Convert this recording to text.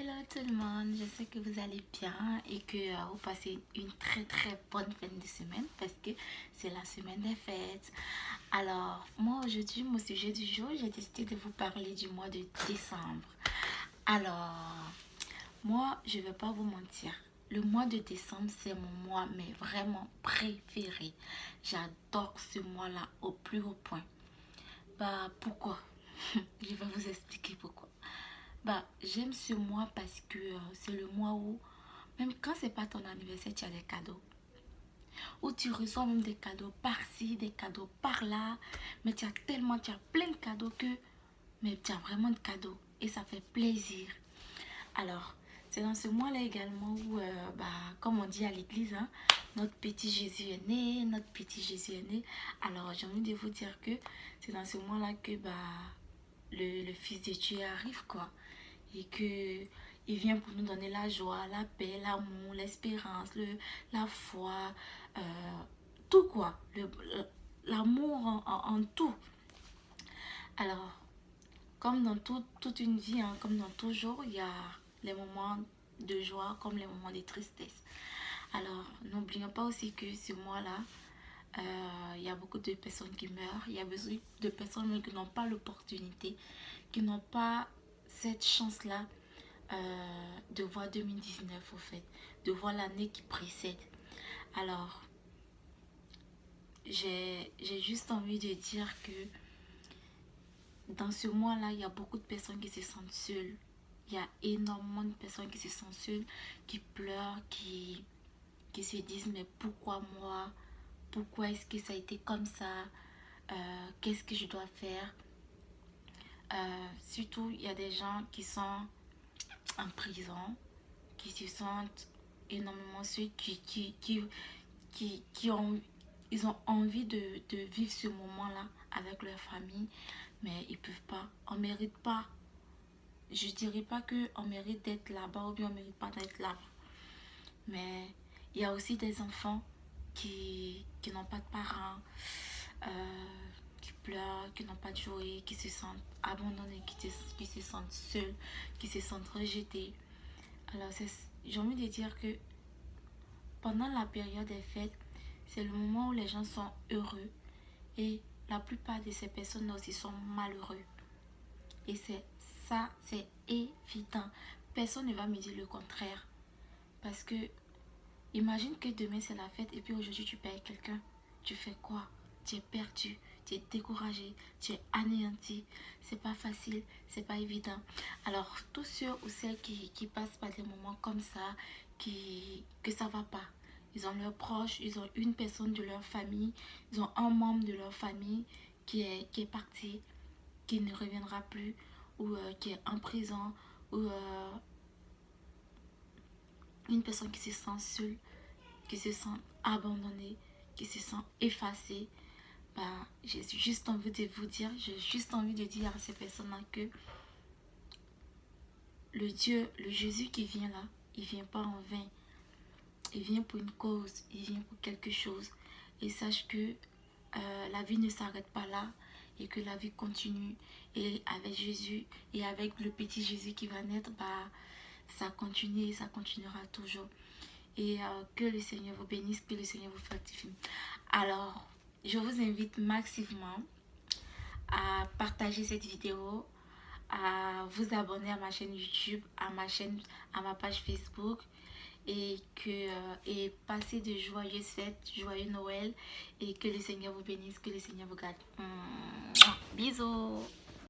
Hello tout le monde, je sais que vous allez bien et que vous passez une très bonne fin de semaine parce que c'est la semaine des fêtes. Alors moi aujourd'hui, mon sujet du jour, j'ai décidé de vous parler du mois de décembre. Alors moi, je ne vais pas vous mentir, le mois de décembre c'est mon mois mais vraiment préféré. J'adore ce mois-là au plus haut point. Bah pourquoi? Je vais vous expliquer pourquoi. Bah, j'aime ce mois parce que c'est le mois où, même quand c'est pas ton anniversaire, tu as des cadeaux. Où tu reçois même des cadeaux par-ci, des cadeaux par-là. Mais tu as plein de cadeaux que, mais tu as vraiment de cadeaux. Et ça fait plaisir. Alors, c'est dans ce mois-là également où, bah, comme on dit à l'église, hein, notre petit Jésus est né, notre petit Jésus est né. Alors, j'ai envie de vous dire que c'est dans ce mois-là que, bah, le Fils de Dieu arrive, quoi. Et que il vient pour nous donner la joie, la paix, l'amour, l'espérance, la foi, euh, tout quoi, l'amour en tout. Alors, comme dans toute une vie, hein, comme dans tout jour, il y a les moments de joie comme les moments de tristesse. Alors, n'oublions pas aussi que ce mois-là, il y a beaucoup de personnes qui meurent, il y a beaucoup de personnes qui n'ont pas l'opportunité, qui n'ont pas cette chance-là de voir 2019 au fait, de voir l'année qui précède. Alors, j'ai juste envie de dire que dans ce mois-là, il y a beaucoup de personnes qui se sentent seules. Il y a énormément de personnes qui se sentent seules, qui pleurent, qui se disent mais pourquoi moi? Pourquoi est-ce que ça a été comme ça? Qu'est-ce que je dois faire? Surtout, il y a des gens qui sont en prison, qui se sentent énormément ceux qui ont, ils ont envie de vivre ce moment-là avec leur famille, mais ils peuvent pas. On mérite pas. Je dirais pas que on mérite d'être là-bas ou bien on mérite pas d'être là-bas. Mais il y a aussi des enfants qui n'ont pas de parents, euh, qui pleurent, qui n'ont pas de jouets, qui se sentent abandonnés, qui se sentent seuls, qui se sentent rejetés. Alors j'ai envie de dire que pendant la période des fêtes, c'est le moment où les gens sont heureux et la plupart de ces personnes aussi sont malheureux. Et c'est évident. Personne ne va me dire le contraire. Parce que imagine que demain c'est la fête et puis aujourd'hui tu perds quelqu'un. Tu fais quoi? Tu es perdu, tu es découragé, tu es anéanti. C'est pas facile, c'est pas évident. Alors tous ceux ou celles qui passent par des moments comme ça, que ça va pas. Ils ont leurs proches, ils ont une personne de leur famille, ils ont un membre de leur famille qui est parti, qui ne reviendra plus, ou qui est en prison, ou une personne qui se sent seule, qui se sent abandonnée, qui se sent effacée. Bah, j'ai juste envie de vous dire, j'ai juste envie de dire à ces personnes-là que le Jésus qui vient là, il vient pas en vain. Il vient pour une cause, il vient pour quelque chose. Et sache que la vie ne s'arrête pas là et que la vie continue. Et avec Jésus et avec le petit Jésus qui va naître, bah, ça continue et ça continuera toujours. Et que le Seigneur vous bénisse, que le Seigneur vous fortifie. Alors, je vous invite massivement à partager cette vidéo, à vous abonner à ma chaîne YouTube, à ma page Facebook et passer de joyeuses fêtes, joyeux Noël et que le Seigneur vous bénisse, que le Seigneur vous garde. Bisous.